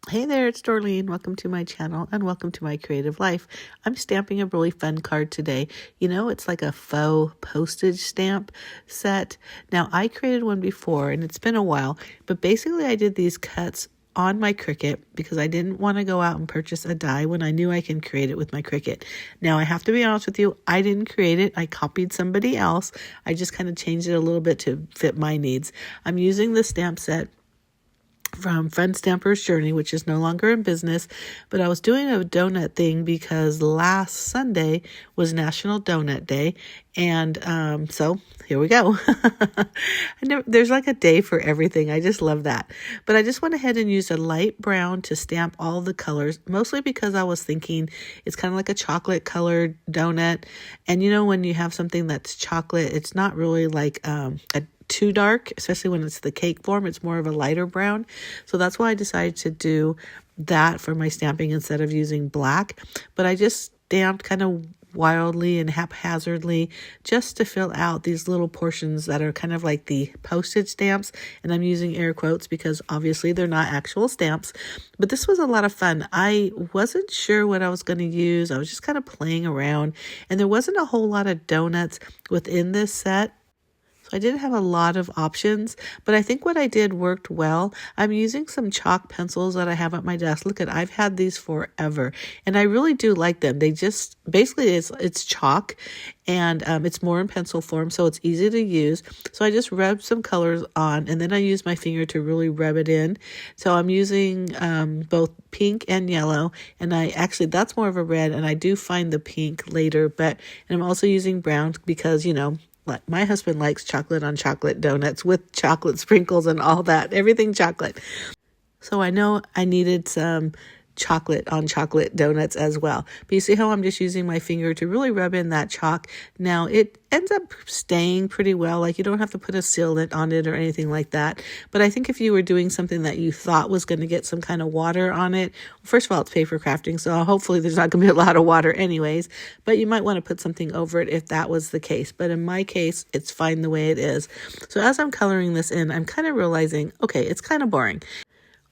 Hey there, it's Dorleen. Welcome to my channel and welcome to my creative life. I'm stamping a really fun card today. You know, it's like a faux postage stamp set. Now, I created one before and it's been a while, but basically I did these cuts on my Cricut because I didn't want to go out and purchase a die when I knew I can create it with my Cricut. Now, I have to be honest with you, I didn't create it. I copied somebody else. I just kind of changed it a little bit to fit my needs. I'm using the stamp set from Friend Stamper's Journey, which is no longer in business, but I was doing a donut thing because last Sunday was National Donut Day, and so here we go. There's like a day for everything. I just love that. But I just went ahead and used a light brown to stamp all the colors, mostly because I was thinking it's kind of like a chocolate colored donut, and you know when you have something that's chocolate, it's not really like a too dark, especially when it's the cake form. It's more of a lighter brown. So that's why I decided to do that for my stamping instead of using black. But I just stamped kind of wildly and haphazardly just to fill out these little portions that are kind of like the postage stamps. And I'm using air quotes because obviously they're not actual stamps. But this was a lot of fun. I wasn't sure what I was going to use. I was just kind of playing around. And there wasn't a whole lot of donuts within this set. So I didn't have a lot of options, but I think what I did worked well. I'm using some chalk pencils that I have at my desk. Look I've had these forever, and I really do like them. They just, basically it's chalk, and it's more in pencil form, so it's easy to use. So I just rubbed some colors on, and then I use my finger to really rub it in. So I'm using both pink and yellow, and that's more of a red, and I do find the pink later, and I'm also using brown because, you know, my husband likes chocolate on chocolate donuts with chocolate sprinkles and all that, everything chocolate. So I know I needed some chocolate on chocolate donuts as well. But you see how I'm just using my finger to really rub in that chalk. Now it ends up staying pretty well. Like you don't have to put a sealant on it or anything like that. But I think if you were doing something that you thought was going to get some kind of water on it, first of all, it's paper crafting, so hopefully there's not going to be a lot of water anyways. But you might want to put something over it if that was the case. But in my case, it's fine the way it is. So as I'm coloring this in, I'm kind of realizing, okay, it's kind of boring.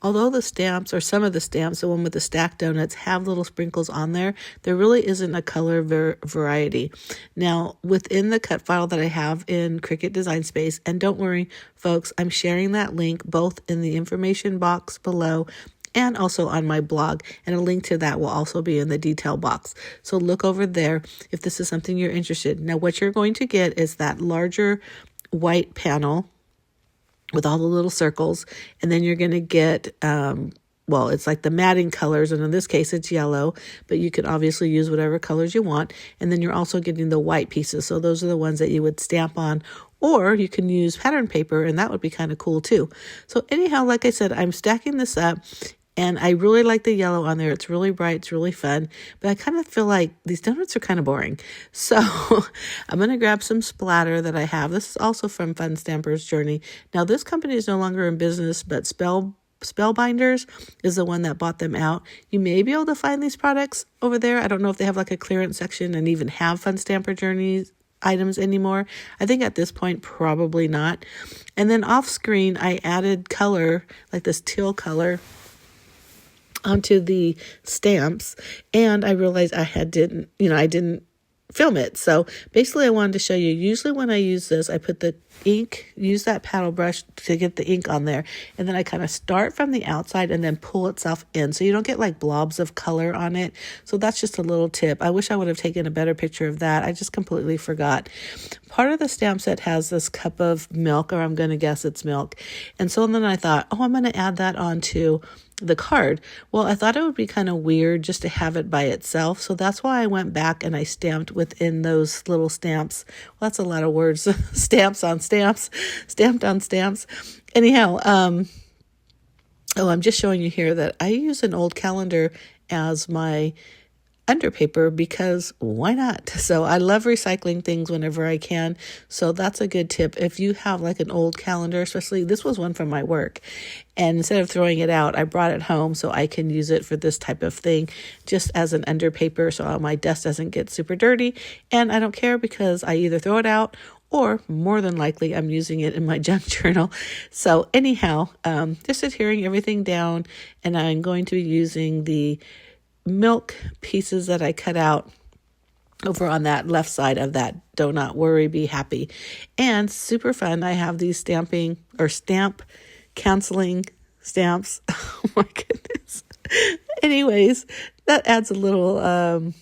Although the stamps, or some of the stamps, the one with the stacked donuts, have little sprinkles on there really isn't a color variety. Now, within the cut file that I have in Cricut Design Space, and don't worry, folks, I'm sharing that link both in the information box below and also on my blog, and a link to that will also be in the detail box. So look over there if this is something you're interested in. Now, what you're going to get is that larger white panel with all the little circles, and then you're going to get, it's like the matting colors, and in this case it's yellow, but you can obviously use whatever colors you want, and then you're also getting the white pieces, so those are the ones that you would stamp on, or you can use pattern paper, and that would be kind of cool too. So anyhow, like I said, I'm stacking this up, and I really like the yellow on there. It's really bright. It's really fun. But I kind of feel like these donuts are kind of boring. So I'm going to grab some splatter that I have. This is also from Fun Stamper's Journey. Now, this company is no longer in business, but Spellbinders is the one that bought them out. You may be able to find these products over there. I don't know if they have like a clearance section and even have Fun Stamper Journeys items anymore. I think at this point, probably not. And then off screen, I added color, like this teal color, onto the stamps, and I realized I didn't film it. So basically I wanted to show you, usually when I use this, I put the ink, use that paddle brush to get the ink on there, and then I kind of start from the outside and then pull itself in, so you don't get like blobs of color on it. So that's just a little tip. I wish I would have taken a better picture of that. I just completely forgot. Part of the stamp set has this cup of milk, or I'm going to guess it's milk, and so then I thought, I'm going to add that onto the card. Well, I thought it would be kind of weird just to have it by itself, so that's why I went back and I stamped within those little stamps. Well, that's a lot of words. Stamps on stamps, stamped on stamps. Anyhow, I'm just showing you here that I use an old calendar as my underpaper because why not? So I love recycling things whenever I can. So that's a good tip. If you have like an old calendar, especially this was one from my work, and instead of throwing it out, I brought it home so I can use it for this type of thing just as an underpaper so my desk doesn't get super dirty. And I don't care because I either throw it out or more than likely I'm using it in my junk journal. So anyhow, just adhering everything down, and I'm going to be using the milk pieces that I cut out over on that left side of that Do Not Worry, Be Happy. And super fun, I have these stamp canceling stamps. Oh my goodness. Anyways, that adds a little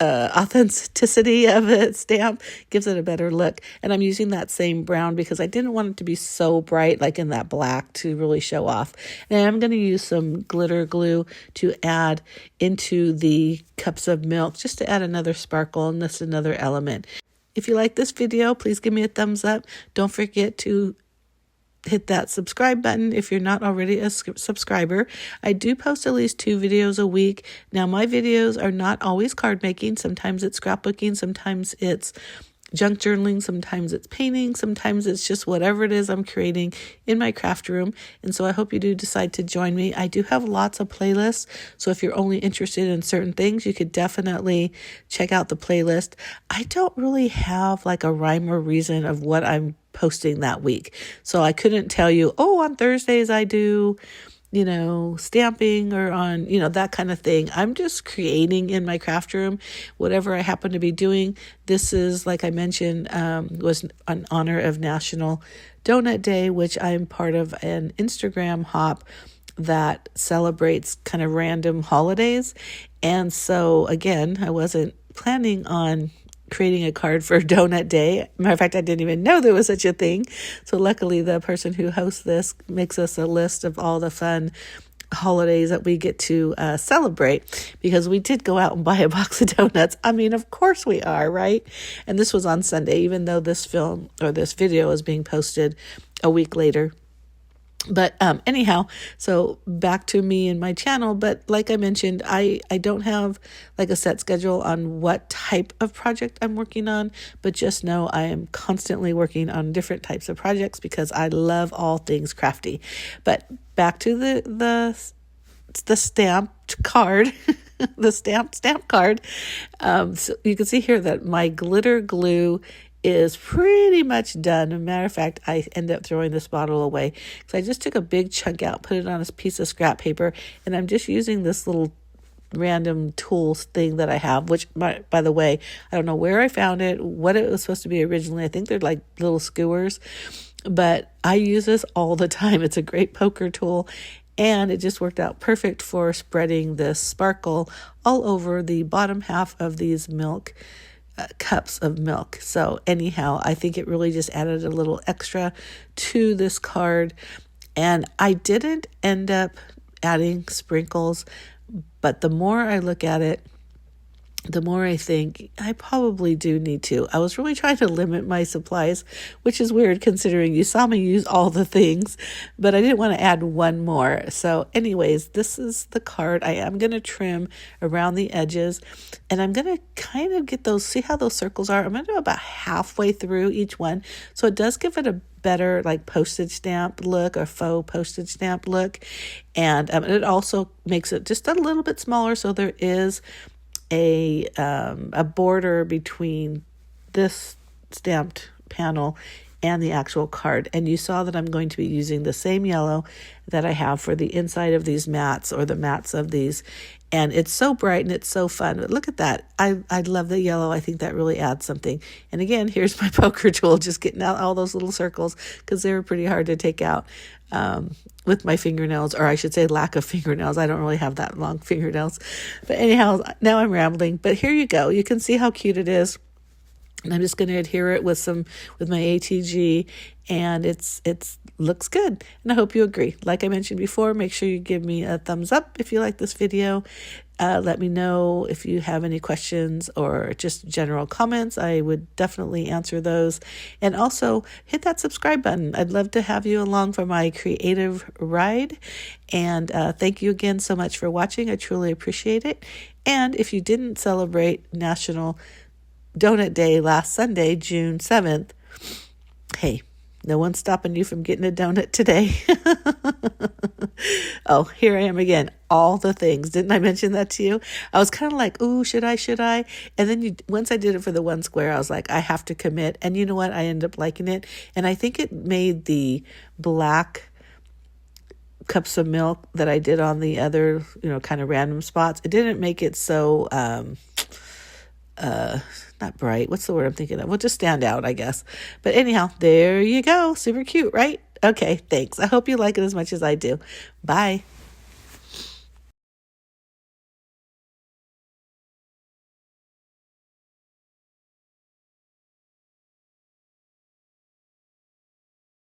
authenticity of a stamp, gives it a better look. And I'm using that same brown because I didn't want it to be so bright like in that black to really show off. And I'm going to use some glitter glue to add into the cups of milk, just to add another sparkle and just another element. If you like this video, please give me a thumbs up. Don't forget to hit that subscribe button if you're not already a subscriber. I do post at least 2 videos a week. Now, my videos are not always card making. Sometimes it's scrapbooking, sometimes it's junk journaling, sometimes it's painting, sometimes it's just whatever it is I'm creating in my craft room. And so I hope you do decide to join me. I do have lots of playlists, so if you're only interested in certain things, you could definitely check out the playlist. I don't really have like a rhyme or reason of what I'm posting that week. So I couldn't tell you, on Thursdays I do, stamping, or on, that kind of thing. I'm just creating in my craft room, whatever I happen to be doing. This is, like I mentioned, was in honor of National Donut Day, which I'm part of an Instagram hop that celebrates kind of random holidays. And so again, I wasn't planning on creating a card for Donut Day. Matter of fact, I didn't even know there was such a thing. So luckily, the person who hosts this makes us a list of all the fun holidays that we get to celebrate, because we did go out and buy a box of donuts. I mean, of course we are, right? And this was on Sunday, even though this video is being posted a week later. But anyhow, so back to me and my channel. But like I mentioned, I don't have like a set schedule on what type of project I'm working on, but just know I am constantly working on different types of projects because I love all things crafty. But back to the stamped card, the stamp card. So you can see here that my glitter glue is pretty much done. As a matter of fact, I end up throwing this bottle away because I just took a big chunk out, put it on a piece of scrap paper, and I'm just using this little random tools thing that I have, which by the way, I don't know where I found it, what it was supposed to be originally. I think they're like little skewers, but I use this all the time. It's a great poker tool, and it just worked out perfect for spreading this sparkle all over the bottom half of these cups of milk. So anyhow, I think it really just added a little extra to this card. And I didn't end up adding sprinkles, but the more I look at it, the more I think I probably do need to. I was really trying to limit my supplies, which is weird considering you saw me use all the things, but I didn't want to add one more. So anyways, this is the card. I am going to trim around the edges, and I'm going to kind of get those, see how those circles are? I'm going to do about halfway through each one. So it does give it a better like postage stamp look or faux postage stamp look. And it also makes it just a little bit smaller. So there is a border between this stamped panel and the actual card. And you saw that I'm going to be using the same yellow that I have for the inside of these mats, or the mats of these. And it's so bright and it's so fun. But look at that. I love the yellow. I think that really adds something. And again, here's my poker tool, just getting out all those little circles because they were pretty hard to take out with my fingernails, or I should say lack of fingernails. I don't really have that long fingernails. But anyhow, now I'm rambling. But here you go. You can see how cute it is. And I'm just going to adhere it with my ATG, and it's looks good. And I hope you agree. Like I mentioned before, make sure you give me a thumbs up if you like this video. Let me know if you have any questions or just general comments. I would definitely answer those. And also hit that subscribe button. I'd love to have you along for my creative ride. And thank you again so much for watching. I truly appreciate it. And if you didn't celebrate National Donut Day last Sunday, June 7th, hey, No one's stopping you from getting a donut today. Oh, here I am again. All the things. Didn't I mention that to you? I was kind of like, ooh, should I? And then once I did it for the one square, I was like, I have to commit. And you know what? I ended up liking it. And I think it made the black cups of milk that I did on the other, kind of random spots. It didn't make it so, not bright. What's the word I'm thinking of? Well, just stand out, I guess. But anyhow, there you go. Super cute, right? Okay, thanks. I hope you like it as much as I do. Bye.